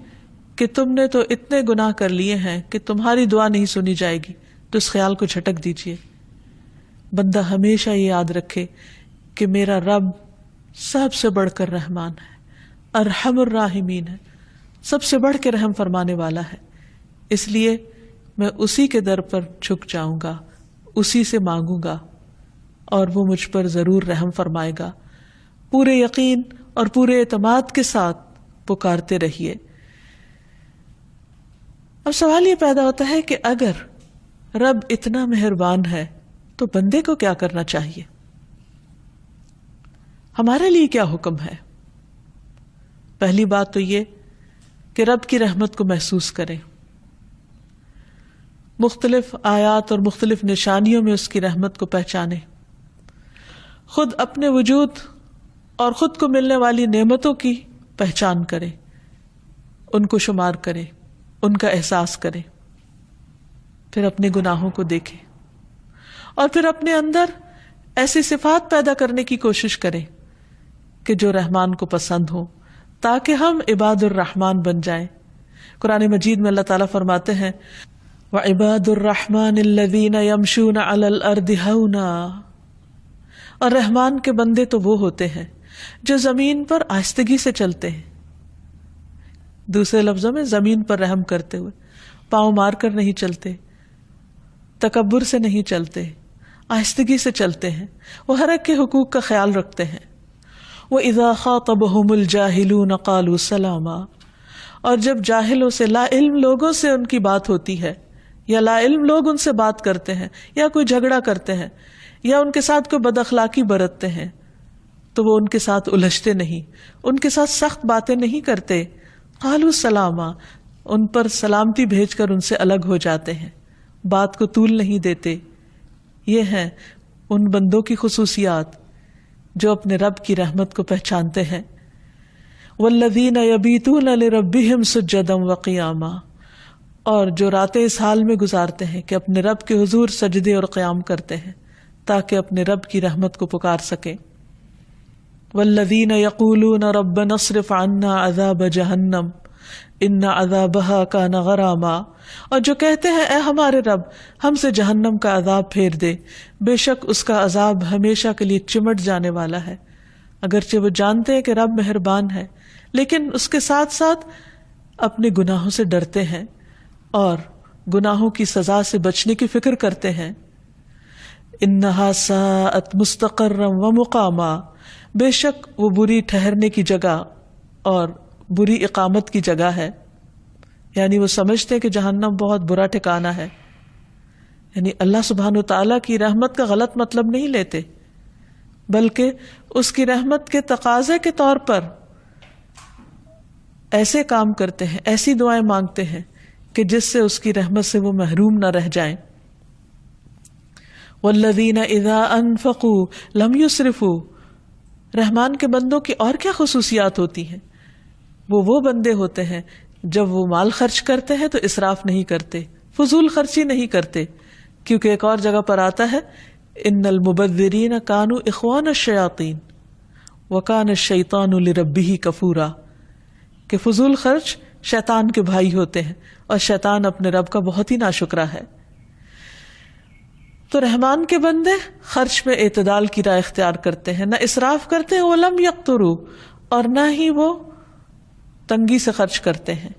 کہ تم نے تو اتنے گناہ کر لیے ہیں کہ تمہاری دعا نہیں سنی جائے گی، تو اس خیال کو جھٹک دیجیے۔ بندہ ہمیشہ یہ یاد رکھے کہ میرا رب سب سے بڑھ کر رحمان ہے، ارحم الراحمین ہے، سب سے بڑھ کے رحم فرمانے والا ہے، اس لیے میں اسی کے در پر جھک جاؤں گا، اسی سے مانگوں گا اور وہ مجھ پر ضرور رحم فرمائے گا۔ پورے یقین اور پورے اعتماد کے ساتھ پکارتے رہیے۔ اب سوال یہ پیدا ہوتا ہے کہ اگر رب اتنا مہربان ہے تو بندے کو کیا کرنا چاہیے؟ ہمارے لیے کیا حکم ہے؟ پہلی بات تو یہ کہ رب کی رحمت کو محسوس کریں، مختلف آیات اور مختلف نشانیوں میں اس کی رحمت کو پہچانیں، خود اپنے وجود اور خود کو ملنے والی نعمتوں کی پہچان کریں، ان کو شمار کریں، ان کا احساس کریں، پھر اپنے گناہوں کو دیکھیں اور پھر اپنے اندر ایسی صفات پیدا کرنے کی کوشش کریں کہ جو رحمان کو پسند ہو، تاکہ ہم عباد الرحمن بن جائیں۔ قرآن مجید میں اللہ تعالیٰ فرماتے ہیں وَعِبَادُ الرَّحْمَنِ الَّذِينَ يَمْشُونَ عَلَى الْأَرْضِ هَوْنًا، اور رحمان کے بندے تو وہ ہوتے ہیں جو زمین پر آہستگی سے چلتے ہیں، دوسرے لفظوں میں زمین پر رحم کرتے ہوئے، پاؤں مار کر نہیں چلتے، تکبر سے نہیں چلتے، آہستگی سے چلتے ہیں، وہ ہر ایک کے حقوق کا خیال رکھتے ہیں۔ وَإِذَا خَاطَبَهُمُ الْجَاهِلُونَ قَالُوا سَلَامًا، اور جب جاہلوں سے، لا علم لوگوں سے ان کی بات ہوتی ہے، یا لا علم لوگ ان سے بات کرتے ہیں، یا کوئی جھگڑا کرتے ہیں، یا ان کے ساتھ کوئی بد اخلاقی برتتے ہیں، تو وہ ان کے ساتھ الجھتے نہیں، ان کے ساتھ سخت باتیں نہیں کرتے، قالوا سلاما، ان پر سلامتی بھیج کر ان سے الگ ہو جاتے ہیں، بات کو طول نہیں دیتے۔ یہ ہیں ان بندوں کی خصوصیات جو اپنے رب کی رحمت کو پہچانتے ہیں۔ والذین یبیتون لربہم سجدا وقیاما، اور جو راتیں اس حال میں گزارتے ہیں کہ اپنے رب کے حضور سجدے اور قیام کرتے ہیں تاکہ اپنے رب کی رحمت کو پکار سکیں۔ والذین یقولون ربنا اصرف عنا عذاب جہنم ان عذابها کان غراما، اور جو کہتے ہیں اے ہمارے رب ہم سے جہنم کا عذاب پھیر دے، بے شک اس کا عذاب ہمیشہ کے لیے چمٹ جانے والا ہے۔ اگرچہ وہ جانتے ہیں کہ رب مہربان ہے، لیکن اس کے ساتھ ساتھ اپنے گناہوں سے ڈرتے ہیں اور گناہوں کی سزا سے بچنے کی فکر کرتے ہیں۔ انہا ساءت مستقرا ومقاما، بے شک وہ بری ٹھہرنے کی جگہ اور بری اقامت کی جگہ ہے، یعنی وہ سمجھتے کہ جہنم بہت برا ٹھکانہ ہے، یعنی اللہ سبحانہ وتعالیٰ کی رحمت کا غلط مطلب نہیں لیتے، بلکہ اس کی رحمت کے تقاضے کے طور پر ایسے کام کرتے ہیں، ایسی دعائیں مانگتے ہیں کہ جس سے اس کی رحمت سے وہ محروم نہ رہ جائیں۔ والذین اذا انفقوا لم یسرفوا، رحمان کے بندوں کی اور کیا خصوصیات ہوتی ہیں؟ وہ بندے ہوتے ہیں جب وہ مال خرچ کرتے ہیں تو اسراف نہیں کرتے، فضول خرچی نہیں کرتے، کیونکہ ایک اور جگہ پر آتا ہے ان المبذرین کانوا اخوان الشیاطین وکان الشیطان لربہ کفورا، کہ فضول خرچ شیطان کے بھائی ہوتے ہیں اور شیطان اپنے رب کا بہت ہی ناشکرا ہے۔ تو رحمان کے بندے خرچ میں اعتدال کی راہ اختیار کرتے ہیں، نہ اسراف کرتے ہیں، ولم یقتروا، اور نہ ہی وہ تنگی سے خرچ کرتے ہیں۔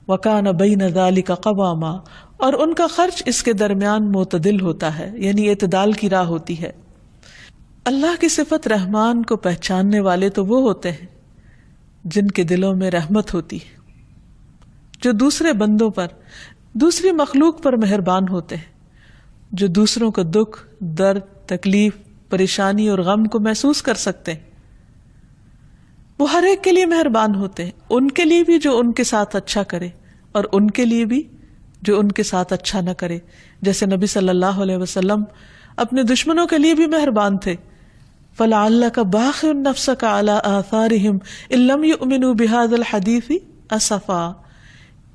وَكَانَ بَيْنَ ذَلِكَ قَوَامًا، اور ان کا خرچ اس کے درمیان معتدل ہوتا ہے، یعنی اعتدال کی راہ ہوتی ہے۔ اللہ کی صفت رحمان کو پہچاننے والے تو وہ ہوتے ہیں جن کے دلوں میں رحمت ہوتی ہے، جو دوسرے بندوں پر، دوسری مخلوق پر مہربان ہوتے ہیں، جو دوسروں کو دکھ، درد، تکلیف، پریشانی اور غم کو محسوس کر سکتے ہیں۔ وہ ہر ایک کے لیے مہربان ہوتے ہیں، ان کے لیے بھی جو ان کے ساتھ اچھا کرے اور ان کے لیے بھی جو ان کے ساتھ اچھا نہ کرے۔ جیسے نبی صلی اللہ علیہ وسلم اپنے دشمنوں کے لیے بھی مہربان تھے۔ فَلَعَلَّكَ بَاخِعٌ نَفْسَكَ عَلَىٰ آثَارِهِمْ إِن لَّمْ يُؤْمِنُوا بِهَٰذَا الْحَدِيثِ أَسَفًا،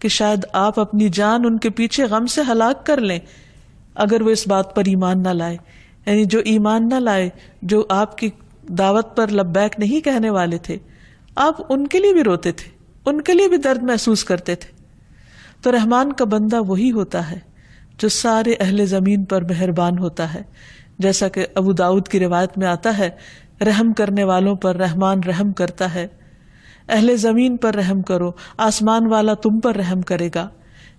کہ شاید آپ اپنی جان ان کے پیچھے غم سے ہلاک کر لیں اگر وہ اس بات پر ایمان نہ لائے، یعنی جو ایمان نہ لائے، جو آپ کی دعوت پر لبیک نہیں کہنے والے تھے، آپ ان کے لیے بھی روتے تھے، ان کے لیے بھی درد محسوس کرتے تھے۔ تو رحمان کا بندہ وہی ہوتا ہے جو سارے اہل زمین پر مہربان ہوتا ہے، جیسا کہ ابو داؤد کی روایت میں آتا ہے، رحم کرنے والوں پر رحمان رحم کرتا ہے، اہل زمین پر رحم کرو، آسمان والا تم پر رحم کرے گا۔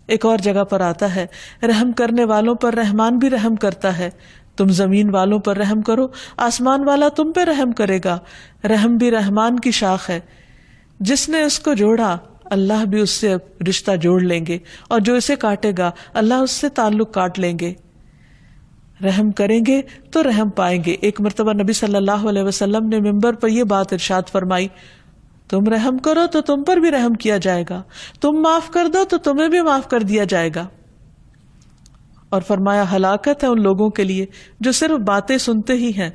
ایک اور جگہ پر آتا ہے رحم کرنے والوں پر رحمان بھی رحم کرتا ہے، تم زمین والوں پر رحم کرو، آسمان والا تم پہ رحم کرے گا۔ رحم بھی رحمان کی شاخ ہے، جس نے اس کو جوڑا اللہ بھی اس سے رشتہ جوڑ لیں گے، اور جو اسے کاٹے گا اللہ اس سے تعلق کاٹ لیں گے۔ رحم کریں گے تو رحم پائیں گے۔ ایک مرتبہ نبی صلی اللہ علیہ وسلم نے منبر پر یہ بات ارشاد فرمائی، تم رحم کرو تو تم پر بھی رحم کیا جائے گا، تم معاف کر دو تو تمہیں بھی معاف کر دیا جائے گا۔ اور فرمایا ہلاکت ہے ان لوگوں کے لیے جو صرف باتیں سنتے ہی ہیں،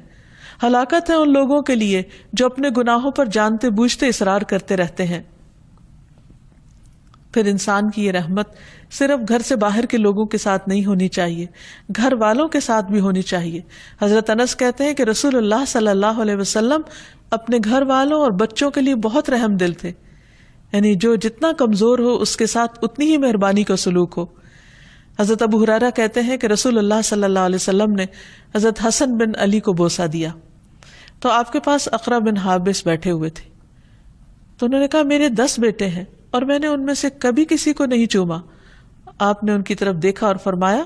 ہلاکت ہے ان لوگوں کے لیے جو اپنے گناہوں پر جانتے بوجھتے اصرار کرتے رہتے ہیں۔ پھر انسان کی یہ رحمت صرف گھر سے باہر کے لوگوں کے ساتھ نہیں ہونی چاہیے، گھر والوں کے ساتھ بھی ہونی چاہیے۔ حضرت انس کہتے ہیں کہ رسول اللہ صلی اللہ علیہ وسلم اپنے گھر والوں اور بچوں کے لیے بہت رحم دل تھے، یعنی جو جتنا کمزور ہو اس کے ساتھ اتنی ہی مہربانی کا سلوک ہو۔ حضرت ابو ہریرہ کہتے ہیں کہ رسول اللہ صلی اللہ علیہ وسلم نے حضرت حسن بن علی کو بوسہ دیا تو آپ کے پاس اقرا بن حابس بیٹھے ہوئے تھے، تو انہوں نے کہا میرے 10 بیٹے ہیں اور میں نے ان میں سے کبھی کسی کو نہیں چوما۔ آپ نے ان کی طرف دیکھا اور فرمایا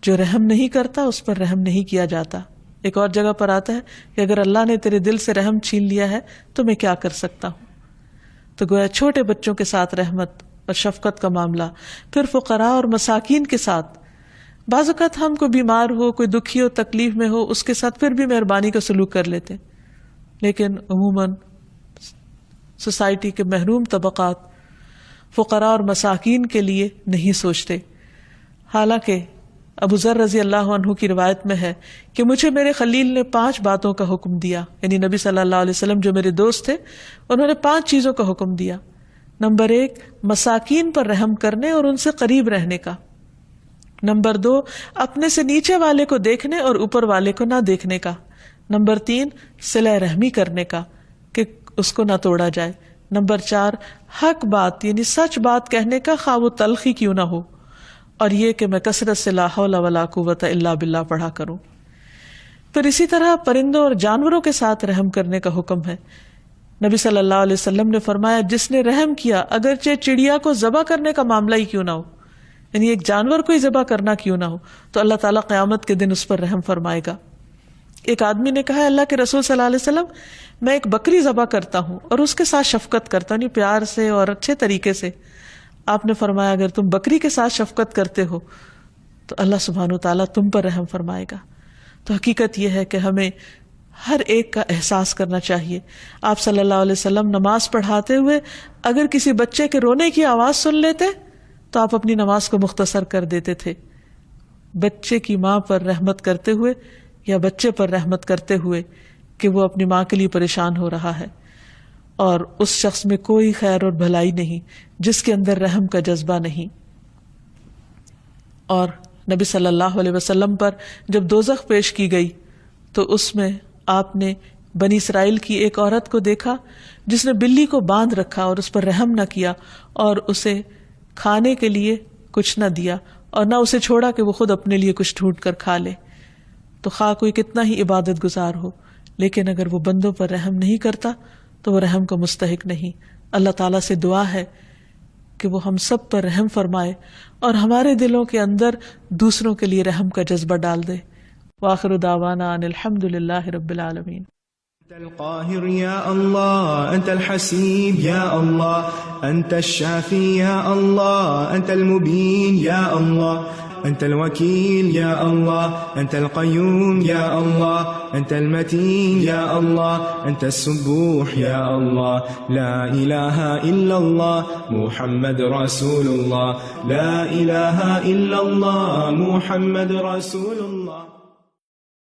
جو رحم نہیں کرتا اس پر رحم نہیں کیا جاتا۔ ایک اور جگہ پر آتا ہے کہ اگر اللہ نے تیرے دل سے رحم چھین لیا ہے تو میں کیا کر سکتا ہوں۔ تو گویا چھوٹے بچوں کے ساتھ رحمت اور شفقت کا معاملہ، پھر فقراء اور مساکین کے ساتھ، بعض اوقات ہم کوئی بیمار ہو، کوئی دکھی ہو، تکلیف میں ہو، اس کے ساتھ پھر بھی مہربانی کا سلوک کر لیتے، لیکن عموماً سوسائٹی کے محروم طبقات فقراء اور مساکین کے لیے نہیں سوچتے۔ حالانکہ ابو ذر رضی اللہ عنہ کی روایت میں ہے کہ مجھے میرے خلیل نے 5 باتوں کا حکم دیا، یعنی نبی صلی اللہ علیہ وسلم جو میرے دوست تھے انہوں نے 5 چیزوں کا حکم دیا۔ نمبر 1 مساکین پر رحم کرنے اور ان سے قریب رہنے کا۔ نمبر 2 اپنے سے نیچے والے کو دیکھنے اور اوپر والے کو نہ دیکھنے کا۔ نمبر 3 صلہ رحمی کرنے کا کہ اس کو نہ توڑا جائے۔ نمبر 4 حق بات یعنی سچ بات کہنے کا، خواہ وہ تلخی کیوں نہ ہو، اور یہ کہ میں کثرت سے لا حول ولا قوت الا باللہ پڑھا کروں۔ پھر اسی طرح پرندوں اور جانوروں کے ساتھ رحم کرنے کا حکم ہے۔ نبی صلی اللہ علیہ وسلم نے فرمایا جس نے رحم کیا اگرچہ چڑیا کو ذبح کرنے کا معاملہ ہی کیوں نہ ہو، یعنی ایک جانور کو ہی ذبح کرنا کیوں نہ ہو، تو اللہ تعالیٰ قیامت کے دن اس پر رحم فرمائے گا۔ ایک آدمی نے کہا اللہ کے رسول صلی اللہ علیہ وسلم میں ایک بکری ذبح کرتا ہوں اور اس کے ساتھ شفقت کرتا ہوں، پیار سے اور اچھے طریقے سے۔ آپ نے فرمایا اگر تم بکری کے ساتھ شفقت کرتے ہو تو اللہ سبحانہ وتعالیٰ تم پر رحم فرمائے گا۔ تو حقیقت یہ ہے کہ ہمیں ہر ایک کا احساس کرنا چاہیے۔ آپ صلی اللہ علیہ وسلم نماز پڑھاتے ہوئے اگر کسی بچے کے رونے کی آواز سن لیتے تو آپ اپنی نماز کو مختصر کر دیتے تھے۔ بچے کی ماں پر رحمت کرتے ہوئے یا بچے پر رحمت کرتے ہوئے کہ وہ اپنی ماں کے لیے پریشان ہو رہا ہے، اور اس شخص میں کوئی خیر اور بھلائی نہیں جس کے اندر رحم کا جذبہ نہیں۔ اور نبی صلی اللہ علیہ وسلم پر جب دوزخ پیش کی گئی تو اس میں آپ نے بنی اسرائیل کی ایک عورت کو دیکھا جس نے بلی کو باندھ رکھا اور اس پر رحم نہ کیا اور اسے کھانے کے لیے کچھ نہ دیا اور نہ اسے چھوڑا کہ وہ خود اپنے لیے کچھ ڈھونڈ کر کھا لے۔ تو خواہ کوئی کتنا ہی عبادت گزار ہو، لیکن اگر وہ بندوں پر رحم نہیں کرتا تو وہ رحم کا مستحق نہیں۔ اللہ تعالیٰ سے دعا ہے کہ وہ ہم سب پر رحم فرمائے اور ہمارے دلوں کے اندر دوسروں کے لیے رحم کا جذبہ ڈال دے۔ وآخر دعوانا ان الحمد للہ رب العالمین۔ أنت القاهر يا الله، أنت الحسيب يا الله، أنت الشافي يا الله، أنت المبين يا الله، أنت الوكيل يا الله، أنت القيوم يا الله، أنت المتين يا الله، أنت السبوح يا الله، لا إله إلا الله محمد رسول الله، لا إله إلا الله محمد رسول الله۔